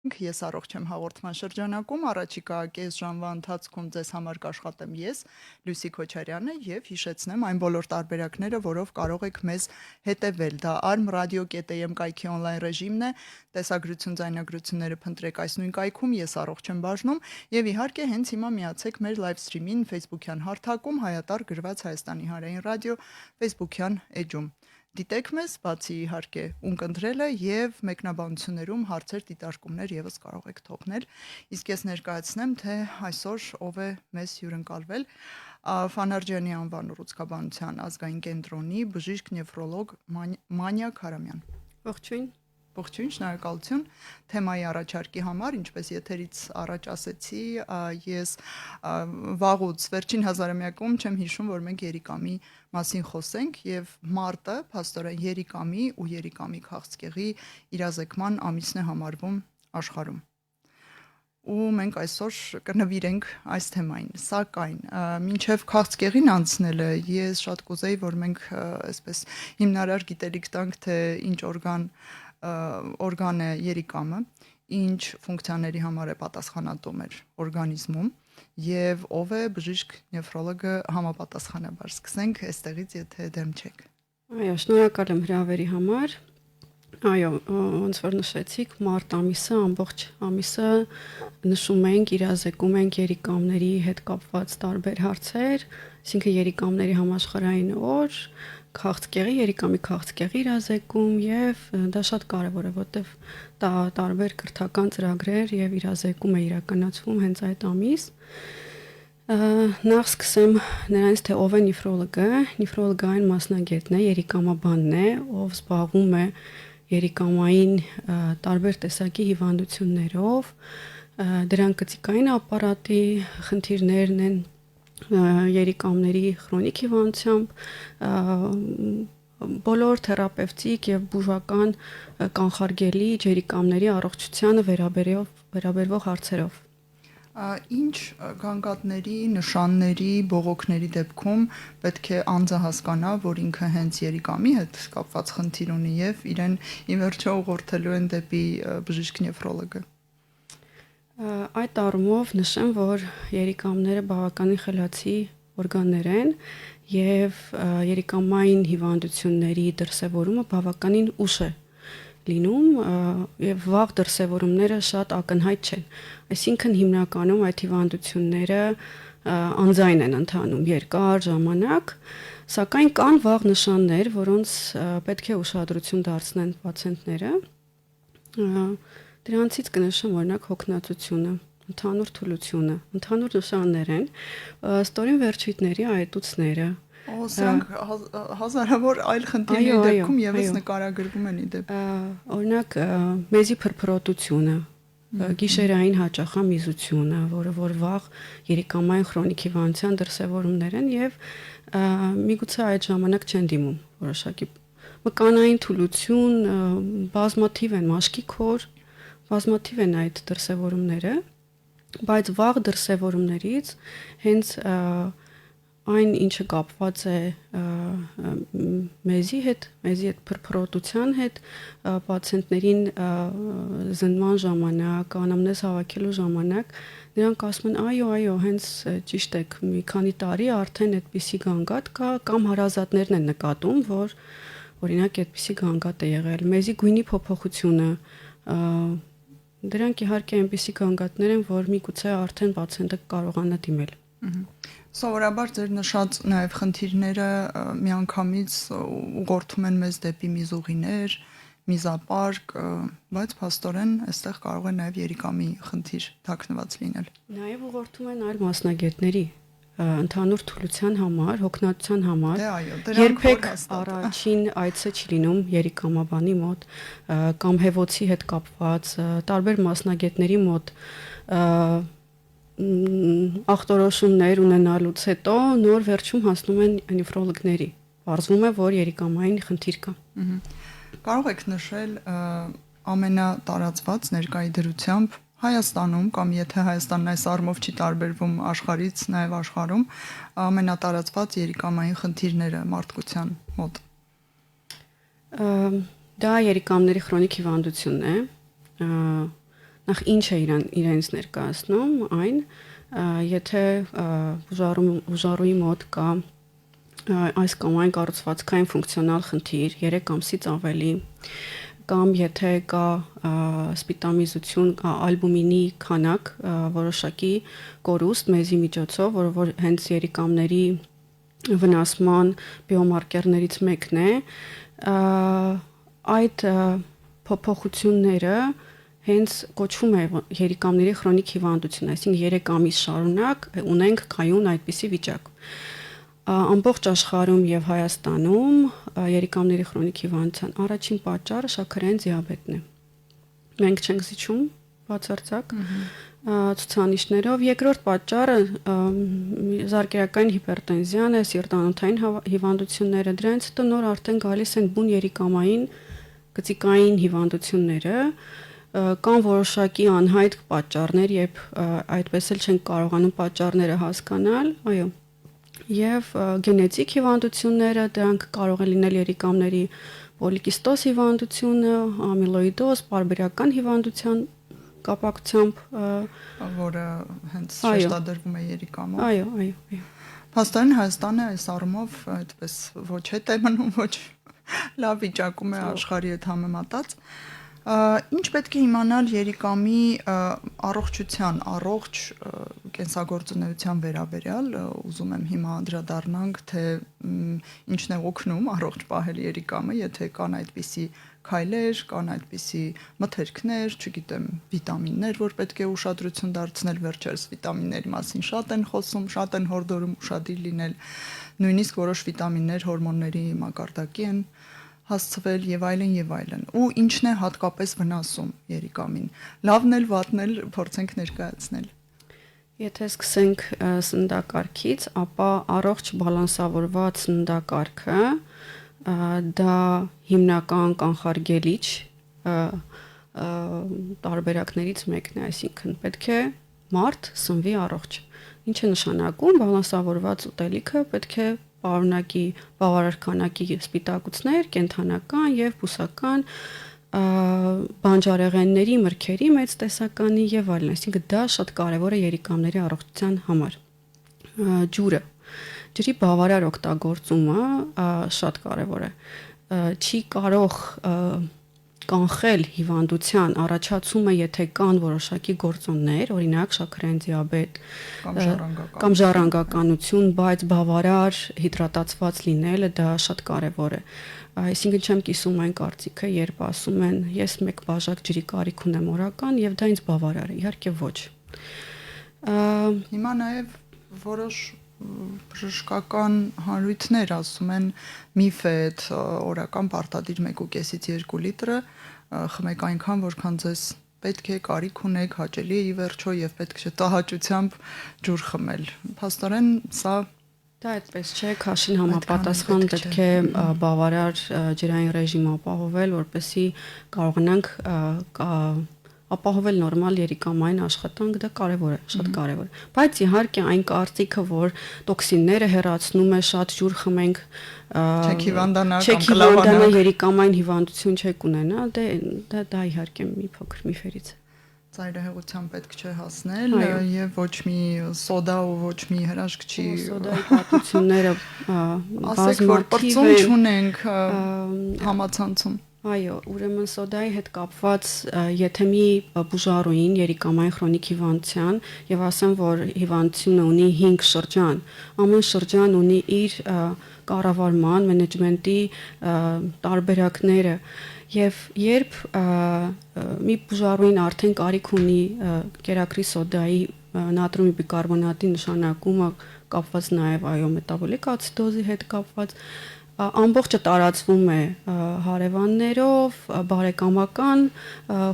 Ես առողջ եմ հաղորդման շրջանակում, առաջիկա կես ժամվա ընթացքում ձեզ համար կաշխատեմ ես, Լուսի Քոչարյանը, եւ հիշեցնեմ այն բոլոր տարբերակները, որով կարող եք մեզ հետևել։ Դա arm.radio.am կայքի on-line ռեժիմն է, տեսագրություն, ձայնագրությունները փնտրեք այս նույն կայքում, ես առողջ եմ բաժնում, եւ իհարկե հենց հիմա միացեք մեր live stream-ին Facebook-յան հարթակում, հայատար գրված Հայաստանի հանրային ռադիո Facebook-յան էջում։ Դիտեք մեզ, բացի իհարկե ունկնդրելը եւ մեկնաբանություններում հարցեր, դիտարկումներ եւս կարող եք թողնել։ Իսկ ես ներկայացնեմ, թե այսօր ով է մեզ հյուրընկալվել Ֆանարջյանի անվան ուռուցքաբանության ազգային կենտրոնի բժիշկ նեֆրոլոգ Մանյա Քարամյան։ Ողջույն։ Ողջույն, շնորհակալություն թեմայի առաջարկի համար, ինչպես եթերից առաջ ասեցի, ես վաղուց վերջին հազարամյակում չեմ հիշում, որ մենք երիկամի մասին խոսենք եւ մարտը փաստորեն երիկամի ու երիկամի քաղցկեղի իրազեկման ամիսն է համարվում աշխարհում։ Ու մենք այսօր կնվիրենք այս թեմային, սակայն մինչև քաղցկեղին անցնելը ես շատ կուզեի, որ մենք այսպես հիմնարար գիտելիք տանք, թե ինչ օրգան է երիկամը, ինչ ֆունկցիաների համար է պատասխանատու մեր օրգանիզմում եւ ով է բժիշկ նեֆրոլոգը համապատասխանաբար։ Սկսենք այստեղից, եթե դեմ չեք։ Այո, շնորհակալ եմ հրավերի համար։ Այո, ոնց որ նշեցիք, մարտ ամիսը, ամբողջ ամիսը նշում ենք, իրազեկում ենք երիկամների հետ կապված տարբեր հարցեր, այսինքն երիկամների համաշխարհային օր, քաղցկեղի, երիկամի քաղցկեղի իրազեկում եւ դա շատ կարեւոր է, որտեվ դա տարբեր կրթական ծրագրեր եւ իրազեկում է իրականացվում հենց այդ ամիս։ Նախ սկսեմ նրանից, թե ով է նեֆրոլոգը։ Նեֆրոլոգը այն մասնագետն է, երիկամաբանն է, ով զբաղվում է երիկամային տարբեր տեսակի հիվանդություններով, դրանք կծիկային ապարատի խնդիրներն են, երիկամների քրոնիկ հիվանդությամբ, բոլոր թերապևտիկ եւ բուժական կանխարգելիչ երիկամների առողջությանը վերաբերվող հարցերով։ Ինչ գանգատների, նշանների, բողոքների դեպքում պետք է անձը հասկանա, որ ինքը հենց երիկամի հետ կապված խնդիր ունի եւ իրեն ի վերջո ուղղորդելու են դեպի բժիշկ նեֆրոլոգը։ Այդ առումով նշեմ, որ երիկամները բավականին խելացի օրգաններ են եւ երիկամային հիվանդությունների դրսեւորումը բավականին ուշ է լինում եւ վաղ դրսեւորումները շատ ակնհայտ չեն։ Այսինքն հիմնականում այդ հիվանդությունները անձայն են ընթանում երկար ժամանակ, սակայն կան վաղ նշաններ, որոնց պետք է ուշադրություն դարձնեն պացիենտները։ Դրանցից կնշեմ օրինակ հոգնածությունը, ընդհանուր թուլությունը, ընդհանուր նշաններ են, ստորին վերջույթների այտուցները, Սրանք հազարավոր այլ խնդիրների դեպքում եւս նկարագրվում են իդեպ։ Օրինակ մեզի փրփրոտությունը, գիշերային հաճախամիզությունը, որ վաղ երիկամային քրոնիկ հիվանդության դրսևորումներ են եւ միգուցե այդ ժամանակ չեն դիմում որոշակի մկանային թուլություն, բազմաթիվ են մաշկի քոր, բազմաթիվ են այդ դրսևորումները, բայց վաղ դրսևորումներից հենց այն ինչը կապված է մեզի հետ փրփրոտության հետ, պացիենտներին զննման ժամանակ, անամնեզ հավաքելու ժամանակ նրանք ասում են այո, հենց ճիշտ եք, մի քանի տարի արդեն այդպիսի գանգատ կա կամ հարազատներն են նկատում, որ օրինակ այդպիսի գանգատ է եղել, մեզի գույնի փոփոխությունը, դրանք իհարկե այնպիսի գանգատներ են, որ միգուցե արդեն պացիենտը կարողանա դիմել։ Սովորաբար ձեր նշած նաև խնդիրները միանգամից ուղղորդում են մեզ դեպի միզուղիներ, միզապարկ, բայց փաստորեն այստեղ կարող է նաև երիկամի խնդիր թաքնված լինել։ Նաև ուղղորդում են այլ մասնագետների ընդհանուր թուլության համար, հոգնածության համար։ Երբեք առաջին այցը չի լինում երիկամաբանի մոտ կամ հեվոցի հետ կապված տարբեր մասնագետների մոտ ախտորոշումներ ունենալուց հետո նոր վերջում հասնում են նեֆրոլոգների։ Պարզվում է, որ երիկամային խնդիր կա։ Կարող եք նշել ամենատարածված ներկայի դրությամբ Հայաստանում կամ եթե Հայաստանն այս առումով չի տարբերվում աշխարհից, նաև աշխարհում ամենատարածված երիկամային խնդիրները մարդկության մոտ։ Դա երիկամների քրոնիկ հիվանդությունն է, նախ ինչ է իրենց ներկայացնում այն, եթե բուժառուի մոտ կա այս կամ այն կառուցվածքային ֆունկցիոնալ խնդիր 3 ամսից ավելի, կամ եթե կա սպիտամիզություն, ալբումինի քանակ, որոշակի կորուստ մեզի միջոցով, որ հենց երիկամների վնասման բիոմարկերներից մեկն է, այդ փոփոխությունները հենց կոչվում է երիկամների քրոնիկ հիվանդություն, այսինքն 3 ամիս շարունակ ունենք կայուն այդպիսի վիճակ։ Ամբողջ աշխարհում եւ Հայաստանում երիկամների քրոնիկ հիվանդության առաջին պատճառը շաքարային դիաբետն է։ Մենք չենք զիջում բացարձակ ցուցանիշներով, երկրորդ պատճառը զարկերակային հիպերտենզիան է, սիրտանոթային հիվանդությունները, դրանից հետո նոր արդեն գալիս են բուն երիկամային գծիկային հիվանդությունները, կան որոշակի անհայտ պատճառներ, երբ այդպես էլ չենք կարողանում պատճառները հասկանալ, այո, եւ գենետիկ հիվանդությունները, դրանք կարող են լինել երիկամների պոլիկիստոզ հիվանդությունը, ամիլոիդոզ, պարբերական հիվանդության կապակցությամբ, որը հենց շեշտադրվում է երիկամով։ Այո։ Փաստորեն Հայաստանը այս առումով այդպես ոչ հետ է մնում, ոչ լավ վիճակում է աշխարհի հետ համեմատած։ Ինչ պետք է իմանալ երիկամի առողջության, առողջ կենսագործունեության վերաբերյալ, ուզում եմ հիմա անդրադառնանք, թե ինչն է օգնում առողջ պահել երիկամը, եթե կան այդպիսի քայլեր, կան այդպիսի մթերքներ, չգիտեմ, վիտամիններ, որ պետք է ուշադրություն դարձնել, վերջերս վիտամինների մասին շատ են խոսում, շատ են հորդորում ուշադիր լինել, նույնիսկ որոշ վիտամիններ հորմոնների մակարդակի են հասցվել եւ այլն, ու ինչն է հատկապես վնասում երիկամին։ Լավն էլ, վատն էլ փորձենք ներկայացնել։ Եթե սկսենք սննդակարգից, ապա առողջ բալանսավորված սննդակարգը դա հիմնական կանխարգելիչ տարբերակներից մեկն է, այսինքն պետք է մարդ սնվի առողջ։ Ինչ է նշանակում բալանսավորված ուտելիքը պետք է պարունակի բավարար քանակի սպիտակուցներ, կենդանական եւ բուսական բանջարեղենների, մրգերի մեծ տեսականի եւ այլն, այսինքն դա շատ կարեւոր է երիկամների առողջության համար։ Ջրի բավարար օգտագործումը շատ կարեւոր է։ Չի կարող կանխել հիվանդության առաջացումը, եթե կան որոշակի գործոններ, օրինակ շաքարային դիաբետ կամ ժառանգականություն, բայց բավարար հիդրատացված լինելը դա շատ կարևոր է։ Այսինքն չեմ կիսում այն կարծիքը, երբ ասում են ես 1 բաժակ ջրի կարիք ունեմ օրական եւ դա ինձ բավարար է, իհարկե ոչ։ Հիմա նաեւ որոշ բժշկական հանրույթներ ասում են միֆ է այդ օրական պարտադիր 1.5-ից 2 լիտրը խմեք այնքան, որքան ձեզ պետք է, կարիք ունեք, հաճելի է ի վերջո եւ պետք չէ տհաճությամբ ջուր խմել։ Փաստորեն սա դա այդպես չէ, քաշին համապատասխան պետք է բավարար ջրային ռեժիմ ապահովել, որպեսզի կարողանանք ապահովել նորմալ երիկամային աշխատանք, դա կարևոր է, շատ կարևոր է։ Բայց իհարկե այն կարծիքը, որ տոքսինները հեռացնում է, շատ ջուր խմենք, չեք հիվանդանա կամ կլավանա երիկամային հիվանդություն չեք ունենա, դա իհարկե մի փոքր միֆերից է։ Ծայրահեղության պետք չէ հասնել եւ ոչ մի սոդա ու ոչ մի հրաշք չի սոդայի պատմությունները ասեք, որ պրծում չունենք համացանցում։ Այո, ուրեմն սոդայի հետ կապված, եթե մի բուժառուին երիկամային քրոնիկ հիվանդության եւ ասեմ, որ հիվանդությունը ունի 5 շրջան, ամեն շրջան ունի իր կառավարման, մենեջմենտի տարբերակները եւ երբ մի բուժառուին արդեն կարիք ունի կերակրի սոդայի նատրիումի բիկարբոնատի նշանակումը կապված նաեւ այո մետաբոլիկ ացիդոզի հետ կապված ամբողջը տարածվում է հարևաններով, բարեկամական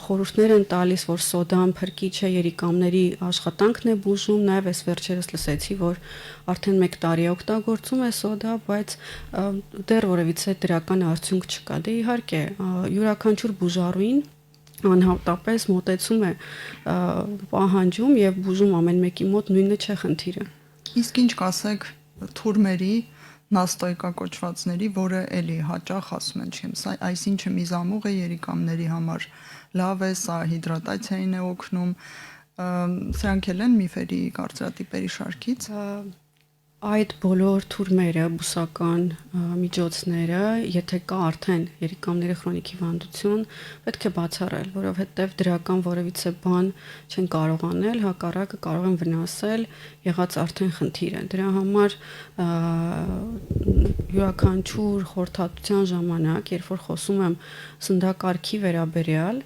խորհուրդներ են տալիս, որ սոդան փրկիչ է, երիկամների աշխատանքն է բուժում, նաև այս վերջերս լսեցի, որ արդեն 1 տարի է օգտագործում է սոդա, բայց դեռ որևիցե դրական արդյունք չկա։ Դե իհարկե, յուրաքանչյուր բուժառուին անհատապես մոտեցում է պահանջում եւ բուժում ամեն մեկի մոտ նույնը չէ խնդիրը։ Իսկ ինչ կասեք թուրմերի նաստոյկա կոչվածների, որը էլի հաճախ ասում են, չեմ, սա այսինչը միզամուղ է երիկամների համար լավ է, սա հիդրատացիային է օգնում, սրանք էլ են միֆերի կարծրատիպերի շարքից։ Այդ բոլոր թուրմերը, բուսական միջոցները, եթե կա արդեն երիկամների քրոնիկ հիվանդություն, պետք է բացառել, որովհետև դրական որևիցե բան չեն կարող անել, հակառակը կարող են վնասել եղած արդեն խնդիրը։ Դրա համար յուրաքանչյուր խորհրդատվության ժամանակ, երբ որ խոսում եմ սննդակարգի վերաբերյալ,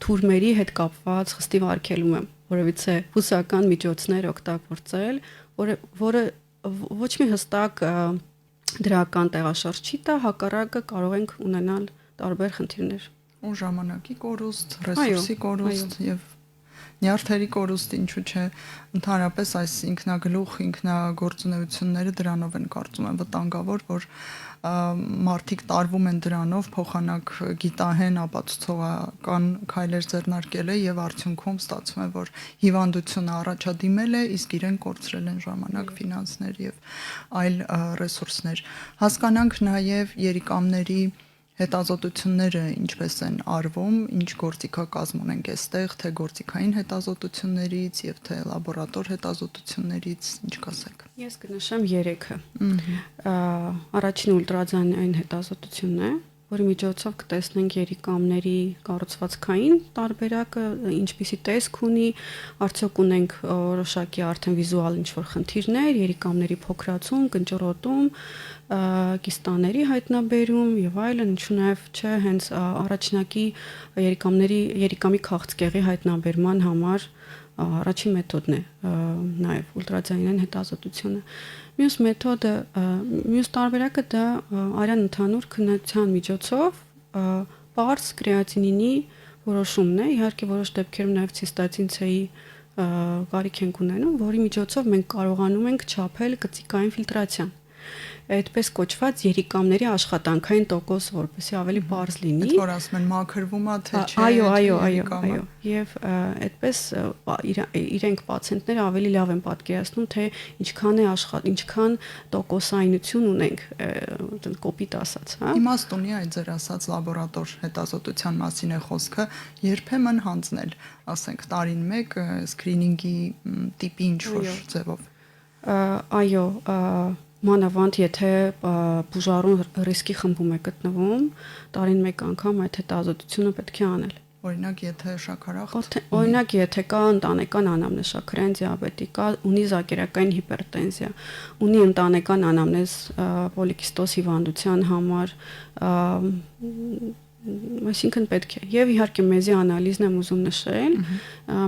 թուրմերի հետ կապված խստիվ արգելում եմ որովհետեւ բուսական միջոցներ օգտագործել, որը ոչ մի հստակ դրական տեղաշարժ չի տա, հակառակը կարող ենք ունենալ տարբեր խնդիրներ։ Ու ժամանակի կորուստ, ռեսուրսի կորուստ եւ նյարդերի կորուստ, ինչու՞ չէ, ընդհանրապես այս ինքնագլուխ, ինքնագործունեությունները դրանով են կարծում եմ վտանգավոր, որ մարդիկ տարվում են դրանով փոխանակ գիտահեն ապացուցողական քայլեր ձեռնարկել է եւ արդյունքում ստացվում է որ հիվանդությունը առաջադիմել է իսկ իրեն կորցրել են ժամանակ, ֆինանսներ եւ այլ ռեսուրսներ։ Հասկանանք նաեւ երիկամների հետազոտությունները ինչպես են արվում, ինչ գործիքակազմ ունենք այստեղ, թե գործիքային հետազոտություններից եւ թե լաբորատոր հետազոտություններից, ինչ կասեք։ Ես կնշեմ 3-ը։ Առաջին ուլտրաձայնային հետազոտությունն է, որի միջոցով կտեսնենք երիկամների կառուցվածքային տարբերակը, ինչպիսի տեսք ունի, արդյոք ունենք որոշակի արդեն վիզուալ ինչ-որ խնդիրներ, երիկամների փոքրացում, կնճռոտում, կիստաների հայտնաբերում եւ այլն, ինչու նաեւ չէ հենց առաջնակի երիկամի քաղցկեղի հայտնաբերման համար առաջին մեթոդն է նաեւ ուլտրաձայնային հետազոտությունը։ Մյուս տարբերակը դա արյան ընդհանուր քննության միջոցով պարզ կրեատինինի որոշումն է, իհարկե որոշ դեպքերում նաեւ ցիստատին C-ի կարիք ենք ունենում, որի միջոցով մենք կարողանում ենք չափել կծիկային ֆիլտրացիան։ Այդպես կոչված երիկամների աշխատանքային տոկոս, որպեսզի ավելի բարձ լինի։ Այդ որ ասում են մաքրվում է թե չէ։ Այո։ Եվ այդպես իրենք պացիենտները ավելի լավ են պատկերացնում, թե ինչքան տոկոսայնություն ունենք, կոպիտ ասած, հա։ Իմաստ ունի այդ ձեր ասած լաբորատոր հետազոտության մասին է խոսքը, երբեմն հանձնել, ասենք տարին մեկ սկրինինգի տիպի ինչ-որ ձևով։ Այո, մանավանդ եթե բուժառուն ռիսկի խմբում է գտնվում, տարին մեկ անգամ այդ հետազոտությունը պետք է անել։ Օրինակ, եթե շաքարախտ։ Օրինակ, եթե կա ընտանեկան անամնեզ, շաքարային դիաբետի, կա ունի զակերակային հիպերտենզիա, ունի ընտանեկան անամնեզ պոլիկիստոզ հիվանդության համար, այսինքն պետք է։ Եվ իհարկե մեզի անալիզն եմ ուզում նշել,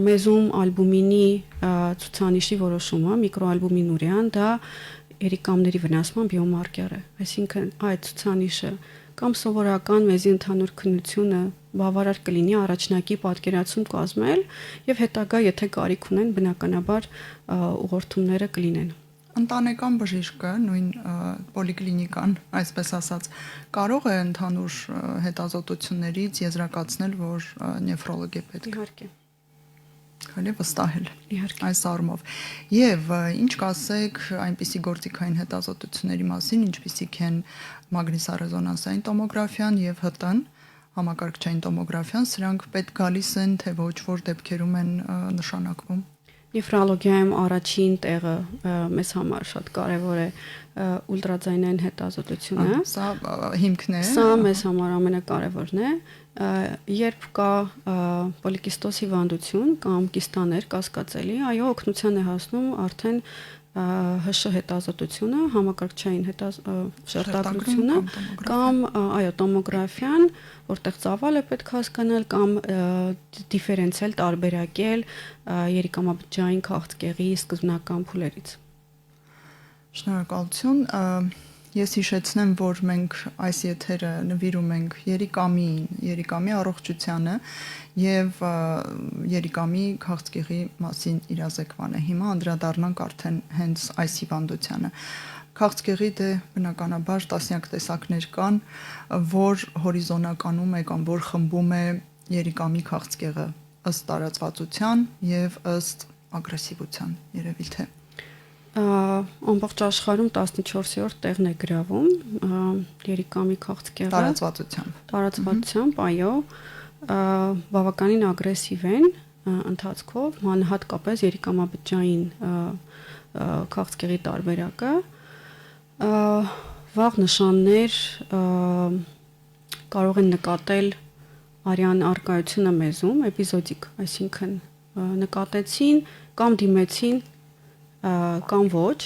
մեզում ալբումինի ցուցանիշի որոշումը, միկրոալբումինուրիան, դա երիկամների վնասման բիոմարկեր է, այսինքն այդ ցուցանիշը կամ սովորական մեզի ընդհանուր քննությունը բավարար կլինի առաջնակի պատկերացում կազմել եւ հետագա եթե կարիք ունեն բնականաբար ուղղորդումները կլինեն։ Ընտանեկան բժիշկը, նույն պոլիկլինիկան, այսպես ասած, կարող է ընդհանուր հետազոտություններից եզրակացնել, որ նեֆրոլոգ է պետք։ Իհարկե։ Կարելի վստահել Իհարկե։ այս առումով։ Եվ ինչ կասեք այնպիսի գործիքային հետազոտությունների մասին, ինչպիսիք են մագնիսառեզոնանսային տոմոգրաֆիան եւ ՀՏ-ն, համակարգչային տոմոգրաֆիան, սրանք պետք գալիս են, թե ոչ, որ դեպքերում են նշանակվում։ Նեֆրոլոգիայում առաջին տեղը մեզ համար շատ կարևոր է ուլտրաձայնային հետազոտությունը։ Սա հիմքն է։ Սա մեզ համար ամենակարևորն է։ Երբ կա պոլիկիստոզ հիվանդություն կամ կիստաներ կասկածելի, այո, օգնության է հասնում արդեն ՀՇ հետազոտությունը, համակարգչային շերտագրությունը կամ այո, տոմոգրաֆիան, որտեղ ծավալը պետք հասկանալ կամ դիֆերենցիալ տարբերակել երիկամաբջջային քաղցկեղի սկզբնական փուլերից։ Շնորհակալություն։ Ես հիշեցնեմ, որ մենք այս եթերը նվիրում ենք երիկամի առողջությանը եւ երիկամի քաղցկեղի մասին իրազեկմանը։ Հիմա անդրադառնանք արդեն հենց այս հիվանդությանը։ Քաղցկեղի դե բնականաբար տասնյակ տեսակներ կան, որ հորիզոնականում է կամ որ խմբում է երիկամի քաղցկեղը ըստ տարածվածության եւ ըստ ագրեսիվության, երևի թե։ Ամբողջ աշխարհում 14-րդ տեղն է գրավում երիկամի քաղցկեղը տարածվածությամբ, այո, բավականին ագրեսիվ են ընթացքով, հատկապես երիկամաբջջային քաղցկեղի տարբերակը, վաղ նշաններ կարող են նկատել արյան արկայությունը մեզում, էպիզոդիկ, այսինքն նկատեցին կամ դիմեցին կամ ոչ,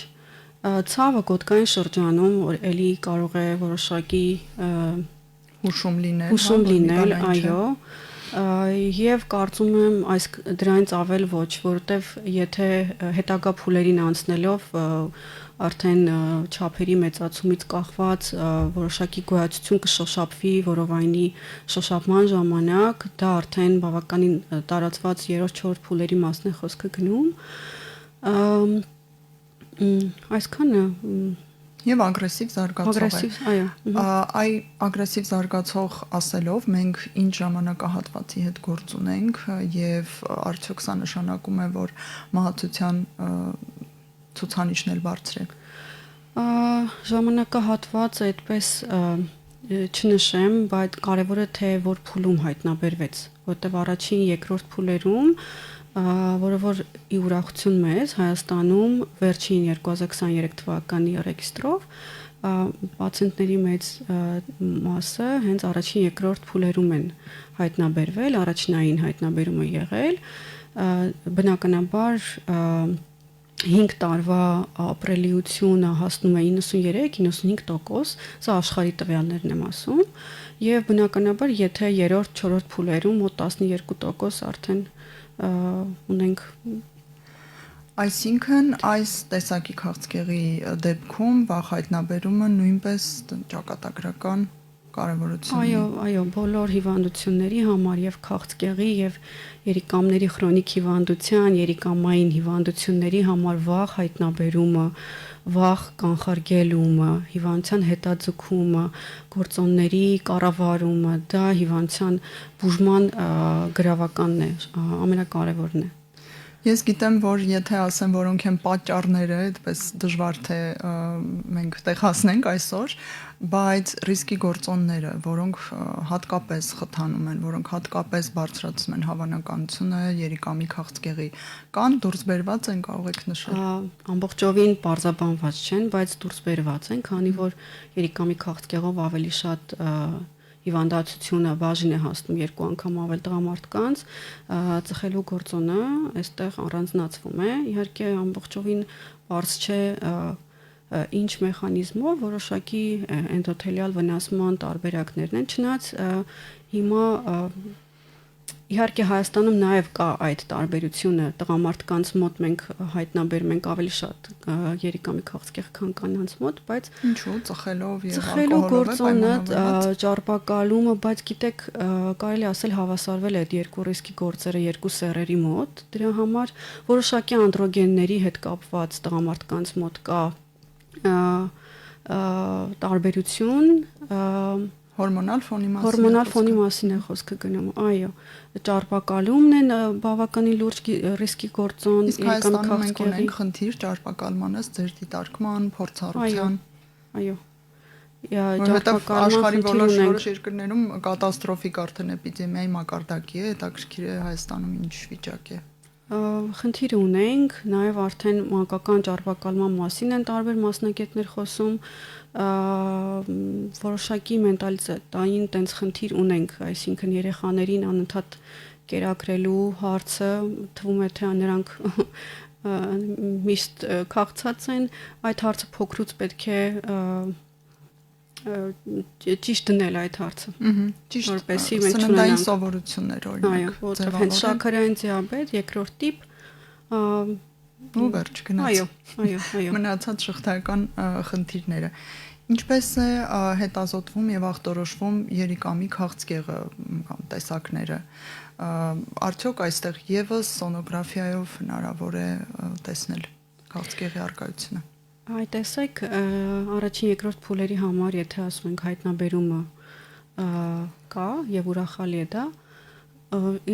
ցավը գոտկային շրջանում էլի կարող է որոշակի հուշում լինել, այո, եւ կարծում եմ դրանից ավել ոչ, որովհետեւ եթե հետագա փուլերին անցնելով արդեն չափերի մեծացումից կախված որոշակի գոյացություն կշոշափվի որովայնի շոշափման ժամանակ, դա արդեն բավականին տարածված 3-4 փուլերի մասն է խոսքը գնում, այսքանը եւ ագրեսիվ զարգացող է։ Այո։ Այ ագրեսիվ զարգացող ասելով մենք ինչ ժամանակահատվածի հետ գործ ունենք եւ արդյոք սա նշանակում է, որ մահացության ցուցանիշն էլ բարձր է։ Ժամանակահատվածը այդպես չնշեմ, բայց կարևորը թե որ փուլում հայտնաբերվեց, որտեղ առաջին, երկրորդ փուլերում որը որ ի ուրախություն մեզ Հայաստանում վերջին 2023 թվականի ռեգիստրով պացիենտների մեծ մասը հենց առաջին երկրորդ փուլերում են հայտնաբերվել, առաջնային հայտնաբերումը եղել, բնականաբար 5 տարվա ապրելիությունը հասնում է 93-95%, սա աշխարհի տվյալներն եմ ասում, եւ բնականաբար եթե 3-4 փուլերում մոտ 12% արդեն ունենք, այսինքն այս տեսակի քաղցկեղի դեպքում վաղ հայտնաբերումը նույնպես ճակատագրական կարևորություն ունի։ Այո, բոլոր հիվանդությունների համար եւ քաղցկեղի եւ երիկամների քրոնիկ հիվանդության, երիկամային հիվանդությունների համար վաղ հայտնաբերումը, վաղ կանխարգելումը, հիվանդության հետաձգումը, գործոնների կառավարումը, դա հիվանդության բուժման գրավականն է, ամենակարևորն է։ Ես գիտեմ, որ եթե ասեմ, որոնք են պատճառները, այդպես դժվար թե մենք տեղ հասնենք այսօր, բայց ռիսկի գործոնները, որոնք հատկապես խթանում են, որոնք հատկապես բարձրացնում են հավանականությունը երիկամի քաղցկեղի, կան դուրս բերված են, կարող եք նշել։ Ամբողջովին պարզաբանված չեն, բայց դուրս բերված են, քանի որ երիկամի քաղցկեղով ավելի շատ հիվանդացությունը բաժին է հասնում 2 անգամ ավել տղամարդկանց, ծխելու գործոնը այստեղ առանձնացվում է, իհարկե ամբողջովին բարձ չէ ինչ մեխանիզմով որոշակի էնդոթելիալ վնասման տարբերակներն են, չնայած հիմա իհարկե Հայաստանում նաև կա այդ տարբերությունը, տղամարդկանց մոտ մենք հայտնաբերում ենք ավելի շատ երիկամի քաղցկեղ, քան կանանց մոտ, բայց ինչու ծխելով եւ ծխելու գործոնը, ճարպակալումը, բայց գիտեք, կարելի ասել հավասարվել է այդ երկու ռիսկի գործերը երկու սեռերի մոտ, դրա համար որոշակի անդրոգենների հետ կապված տղամարդկանց մոտ կա տարբերություն, հորմոնալ ֆոնի մասին է խոսքը գնում, այո, ճարպակալումն է բավականին լուրջ ռիսկի գործոն, իսկ Հայաստանում մենք ունենք խնդիր ճարպակալմանից ձեր դիտարկման, փորձառության, այո, աշխարհի որոշ երկրներում կատաստրոֆիկ արդեն էպիդեմիայի մակարդակի է, հետաքրքիր է Հայաստանում ինչ վիճակ է։ Խնդիր ունենք, նաև արդեն մանկական ճարպակալման մասին են տարբեր մասնագետներ խոսում, որոշակի մենտալիտետային տենց խնդիր ունենք, այսինքն երեխաներին անընդհատ կերակրելու հարցը, թվում է թե նրանք միշտ քաղցած են, այդ հարցը փոքրուց պետք է ճիշտ դնել այդ հարցը։ Ճիշտ, որպեսզի մենք սննդային սովորություններ օրինակ, որտեղ հենց շաքարային դիաբետ, երկրորդ տիպ ու վերջ գնաց։ Այո։ Մնացած շղթայական խնդիրները։ Ինչպես է հետազոտվում եւ ախտորոշվում երիկամի քաղցկեղը կամ տեսակները։ Արդյոք այստեղ եւս սոնոգրաֆիայով հնարավոր է տեսնել քաղցկեղի առկայությունը։ Այ տեսեք, առաջին երկրորդ փուլերի համար, եթե ասում ենք հայտնաբերումը կա եւ ուրախալի է դա,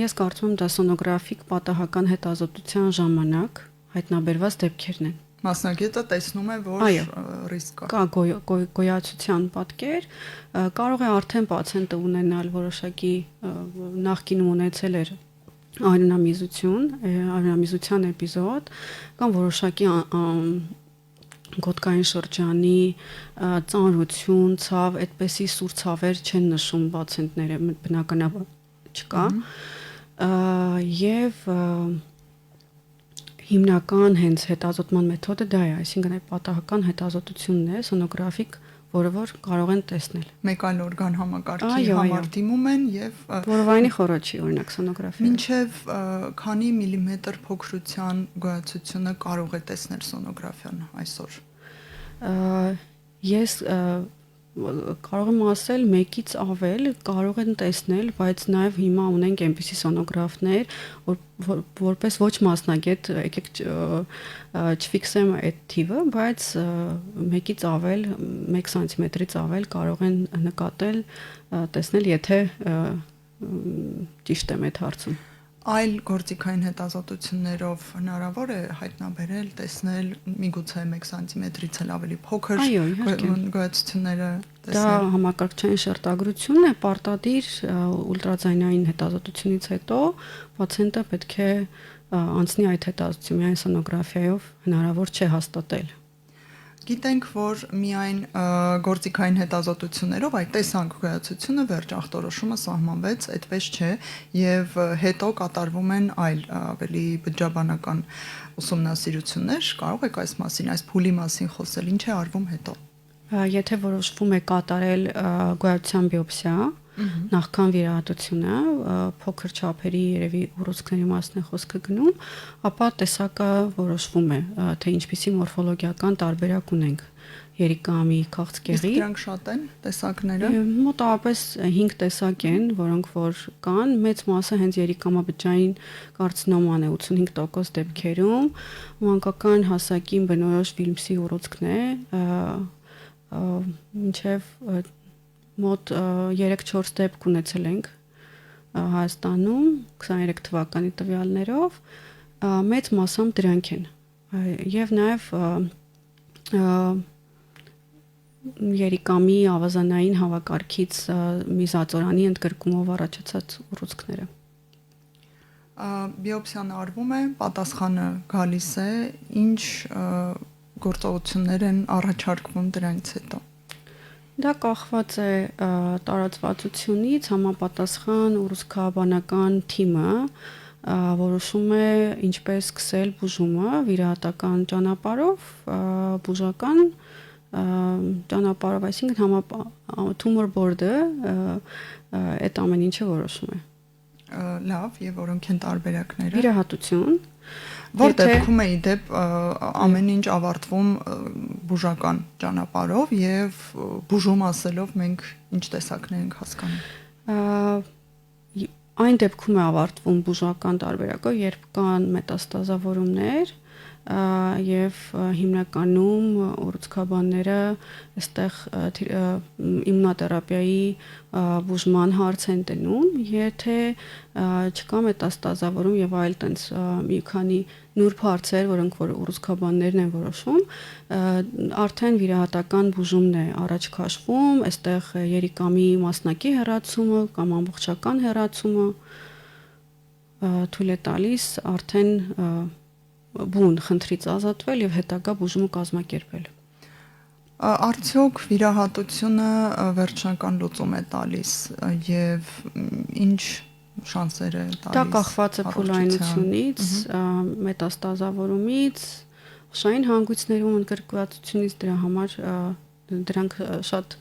ես կարծում եմ դա սոնոգրաֆիկ պատահական հետազոտության ժամանակ հայտնաբերված դեպքերն են։ Մասնագետը տեսնում է, որ ռիսկ կա։ Կա գոյացության պատկեր, կարող է արդեն պացիենտը ունենալ որոշակի նախկինում ունեցել էր արյունամիզության էպիզոդ կամ որոշակի գոտկային շրջանի ծանրություն, ցավ, այդպեսի սուր ցավեր չեն նշում պացիենտները, բնականաբար չկա։ Եվ հիմնական հենց հետազոտման մեթոդը դա է, այսինքն այդ պատահական հետազոտությունն է, սոնոգրաֆիկ, որը որ կարող են տեսնել։ Մեկ այլ օրգան համակարգի համար դիմում են եւ որովայնի խորոչի օրինակ սոնոգրաֆիա։ Մինչեւ քանի միլիմետր փոքրության գոյացությունը կարող է տեսնել սոնոգրաֆիան այսօր։ Ես կարող եմ ասել 1-ից ավել կարող են տեսնել, բայց նաև հիմա ունենք այնպիսի սոնոգրաֆներ, որպես ոչ մասնագետ, եկեք չֆիքսեմ այդ թիվը, բայց 1-ից ավել, 1 սանտիմետրից ավել կարող են նկատել, տեսնել, եթե ճիշտ եմ այդ հարցում։ Այլ գործիքային հետազոտություններով հնարավոր է հայտնաբերել, տեսնել միգուցե 1 սանտիմետրից էլ ավելի փոքր գոյացությունները տեսնել։ Դա համակարգչային շերտագրությունն է, պարտադիր ուլտրաձայնային հետազոտությունից հետո պացիենտը պետք է անցնի այդ հետազոտությունը, միայն սոնոգրաֆիայով հնարավոր չէ հաստատել։ Գիտենք, որ միայն գործիքային հետազոտություններով այդ տեսանք գոյացությունը վերջ ախտորոշումը սահմանվեց, այդպես չէ, եւ հետո կատարվում են այլ ավելի բջջաբանական ուսումնասիրություններ, կարող եք այս մասին, այս փուլի մասին խոսել, ինչ է արվում հետո։ Եթե որոշվում է կատարել գոյացության բիոպսիա, նախքան վիրահատությունը, փոքր չափերի երևի ուռուցքների մասն է խոսքը գնում, ապա տեսակը որոշվում է, թե ինչպիսի մորֆոլոգիական տարբերակ ունենք երիկամի, քաղցկեղի։ Իսկ դրանք շատ են տեսակները։ Մոտավորապես 5 տեսակ են, որոնք որ կան, մեծ մասը հենց երիկամաբջջային կարցինոման է 85% դեպքերում, մանկական հասակին բնորոշ Վիլմսի ուռուցքն է, մինչև մոտ 3-4 դեպք ունեցել ենք Հայաստանում 23 թվականի տվյալներով, մեծ մասամբ դրանք են։ Եվ նաև երիկամի ավազանային հավաքարքից միզածորանի ընդգրկումով առաջացած ուռուցքները։ Բիոպսիան արվում է, պատասխանը գալիս է, ինչ գործողություններ են առաջարկվում դրանից հետո։ Դա կախված է տարածվածությունից, համապատասխան ուռուցքաբանական թիմը որոշում է ինչպես սկսել բուժումը վիրահատական ճանապարհով, բուժական ճանապարհով, այսինքն tumor board-ը այդ ամեն ինչը որոշում է։ Լավ, եւ որոնք են տարբերակները։ Վիրահատություն, որ դեպքում է իդեպ ամեն ինչ ավարտվում բուժական ճանապարհով եւ բուժում ասելով մենք ինչ տեսակներ ենք հասկանում։ Այն դեպքում է ավարտվում բուժական տարբերակով, երբ կան մետաստազավորումներ եւ հիմնականում ուռուցքաբանները այստեղ իմունոթերապիայի բուժման հարց են տնում, եթե չկա մետաստազավորում եւ այլ տենց մի քանի նուրբ հարցեր, որոնք որ ուռուցքաբաններն են որոշում, արդեն վիրահատական բուժումն է առաջ քաշվում, այստեղ երիկամի մասնակի հեռացումը կամ ամբողջական հեռացումը թույլ է տալիս արդեն բուն խնդրից ազատվել եւ հետագա բուժումը կազմակերպել։ Արդյոք վիրահատությունը վերջնական լուծում է տալիս եւ ինչ շանսեր է տալիս։ Դա կախված է փուլայնությունից, մետաստազավորումից, ուշային հանգույցներում ընդգրկվածությունից, դրա համար դրանք շատ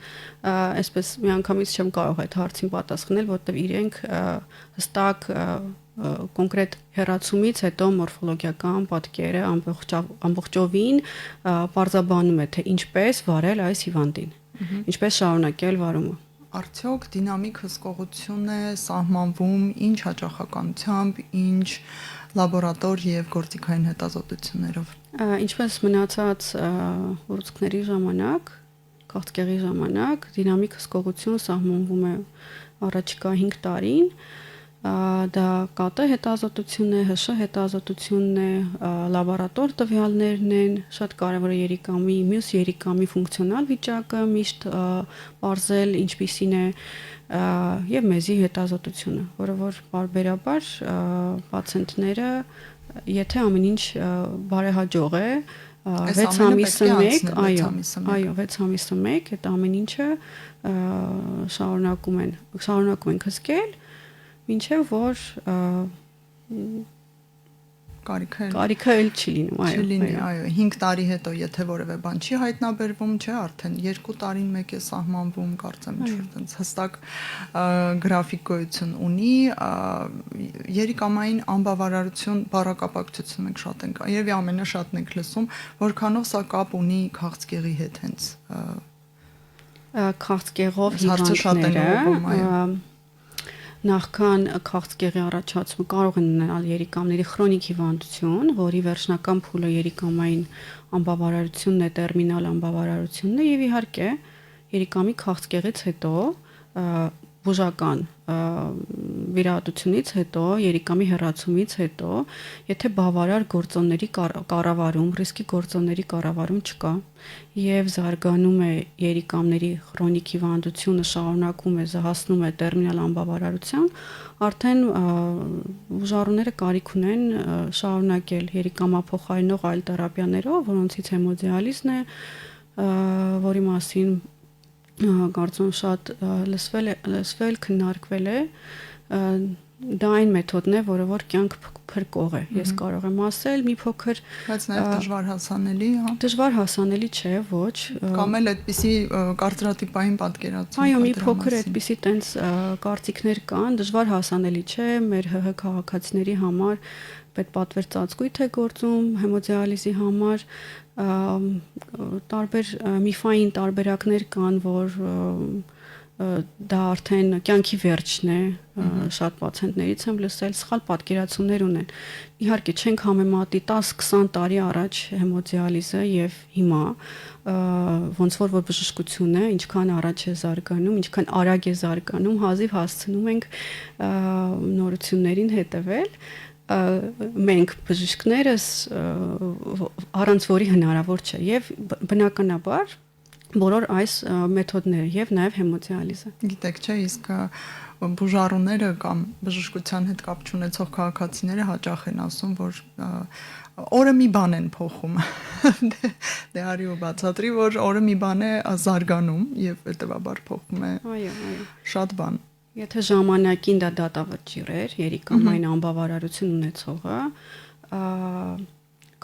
այսպես միանգամից չեմ կարող այդ հարցին պատասխանել, որտեղ իրենք հստակ կոնկրետ հեռացումից հետո մորֆոլոգիական պատկերը ամբողջովին բարձաբանում է, թե ինչպես վարել այս հիվանդին, ինչպես շարունակել վարումը։ Արդյոք դինամիկ հսկողություն է սահմանվում ինչ հաճախականությամբ, ինչ լաբորատոր եւ գործիքային հետազոտություններով։ Ինչպես մնացած ուռուցքների ժամանակ, քաղցկեղի ժամանակ դինամիկ հսկողություն սահմանվում է առաջիկա 5 տարին, Դա ԿՏ հետազոտությունն է, ՀՇ հետազոտությունն է, լաբորատոր տվյալներն են, շատ կարևոր է երիկամի, մյուս երիկամի ֆունկցիոնալ վիճակը միշտ բարձել ինչպիսին է եւ մեզի հետազոտությունը, որը որ բարբերաբար պացիենտները եթե ամեն ինչ բարեհաջող է 6 ամիսը 1, այո, 6 ամիսը 1 այդ ամեն ինչը շարունակում են հսկել մինչև որ կարիքը էլ չի լինում, այո, 5 տարի հետո եթե որևէ բան չի հայտնաբերվում, չէ, արդեն 2 տարին մեկ է սահմանվում, կարծեմ ինչ-որ տենց հստակ գրաֆիկ գոյություն ունի, երիկամային անբավարարություն բառակապակցություն մենք շատ ենք, երևի ամենաշատն ենք լսում, որքանով սա կապ ունի քաղցկեղի հետ հենց քաղցկեղով հիվանդները նախքան քաղցկեղի առաջացումը կարող են ունենալ երիկամների քրոնիկ հիվանդություն, որի վերջնական փուլը երիկամային անբավարարությունն է, տերմինալ անբավարարությունն է եւ իհարկե երիկամի քաղցկեղից հետո բուժական վիրահատությունից հետո, երիկամի հեռացումից հետո, եթե բավարար գործոնների կառավարում, ռիսկի գործոնների կառավարում չկա եւ զարգանում է երիկամների քրոնիկ հիվանդությունը, շարունակում է, հասնում է տերմինալ անբավարարության, արդեն բուժառուները կարիք ունեն շարունակել երիկամափոխարինող այլ թերապիաներով, որոնցից հեմոդիալիզն է, որի մասին կարծում շատ լսվել, քննարկվել է, դա այն մեթոդն է, որը որ կյանք փրկող է։ Ես կարող եմ ասել, մի փոքր, բայց նաև դժվար հասանելի, հա։ Դժվար հասանելի չէ, ոչ։ Կամ էլ այդպիսի կարծրատիպային պատկերացում։ Այո, մի փոքր այդպիսի տենց կարծիքներ կան, դժվար հասանելի չէ մեր ՀՀ քաղաքացիների համար, պետպատվեր ծածկույթ է գործում հեմոդիալիզի համար, տարբեր միֆային տարբերակներ կան, որ դա արդեն կյանքի վերջն է, շատ պացիենտներից եմ լսել, սխալ պատկերացումներ ունեն։ Իհարկե չենք համեմատի 10-20 տարի առաջ հեմոդիալիզը եւ հիմա, ոնց որ բժշկությունը ինչքան առաջ է զարգանում, ինչքան արագ է զարգանում, հազիվ հասցնում ենք նորություններին հետևել մենք բժիշկներս առանց որի հնարավոր չէ եւ բնականաբար բոլոր այս մեթոդները եւ նաեւ հեմոդիալիզը։ Գիտեք, չէ, իսկ բուժառուները կամ բժշկության հետ կապ չունեցող քաղաքացիները հաճախ են ասում, որ օրը մի բան են փոխում։ Դե արի ու բացատրի, որ օրը մի բան է զարգանում եւ հետեւաբար փոխում է։ Այո։ Շատ բան։ Եթե ժամանակին դա դատավճիռ էր, երիկամային անբավարարություն ունեցողը,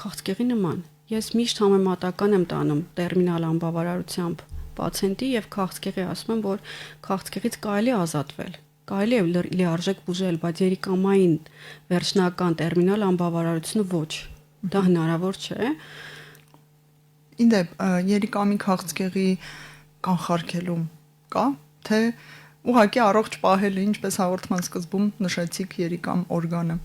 քաղցկեղի նման ես միշտ համեմատական եմ տանում տերմինալ անբավարարությամբ պացիենտի եւ քաղցկեղի, ասում եմ, որ քաղցկեղից կարելի է ազատվել, կարելի է լիարժեք բուժել, բայց երիկամային վերջնական տերմինալ անբավարարությունը ոչ, դա հնարավոր չէ։ Ինդեպ երիկամի քաղցկեղի կանխարգելում կա, թե ուղղակի առողջ պահել է, ինչպես հաղորդման սկզբում նշեցիք երիկամ օրգանը։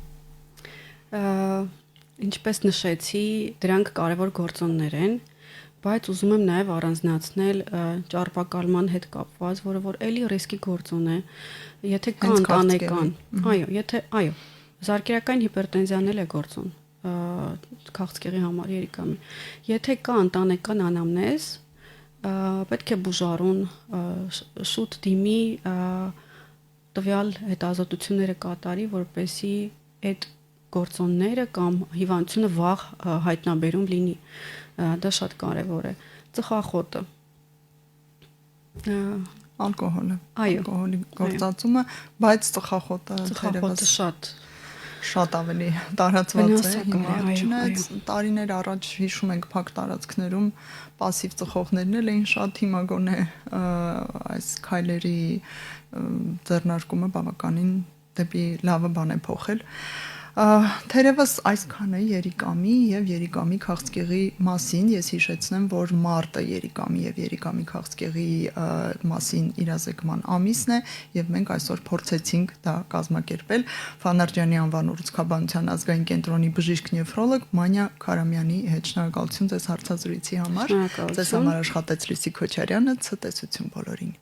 Ինչպես նշեցի, դրանք կարևոր գործոններ են, բայց ուզում եմ նաև առանձնացնել ճարպակալման հետ կապված, որը որ էլի ռիսկի գործոն է, եթե կա ընտանեկան, այո, զարկերակային հիպերտենզիան էլ է գործոն քաղցկեղի համար երիկամի։ Եթե կա ընտանեկան անամնեզ, պետք է բուժառուն շուտ դիմի տվյալ հետազոտությունները կատարի, որպեսզի այդ գործոնները կամ հիվանդությունը վաղ հայտնաբերում լինի։ Դա շատ կարևոր է։ Ծխախոտը, ալկոհոլը, այո, ալկոհոլի գործածումը, բայց ծխախոտը շատ ավելի տարածված է հիմա, չնայած տարիներ առաջ հիշում ենք փակ տարածքներում пассив ծխողներն էլ էին շատ, հիմա գոնե այս քայլերի ձեռնարկումը բավականին դեպի լավը բան է փոխել։ Թերևս այսքանը երիկամի եւ երիկամի քաղցկեղի մասին, ես հիշեցնեմ, որ մարտը երիկամի եւ երիկամի քաղցկեղի մասին իրազեկման ամիսն է եւ մենք այսօր փորձեցինք դա կազմակերպել Ֆանարջյանի անվան ուռուցքաբանության ազգային կենտրոնի բժիշկ նեֆրոլոգ Մանյա Քարամյանի հետ։ Շնորհակալություն ձեզ հարցազրույցի համար։ Ձեզ համար աշխատեց Լուսի Քոչարյանը, ցտեսություն բոլորին։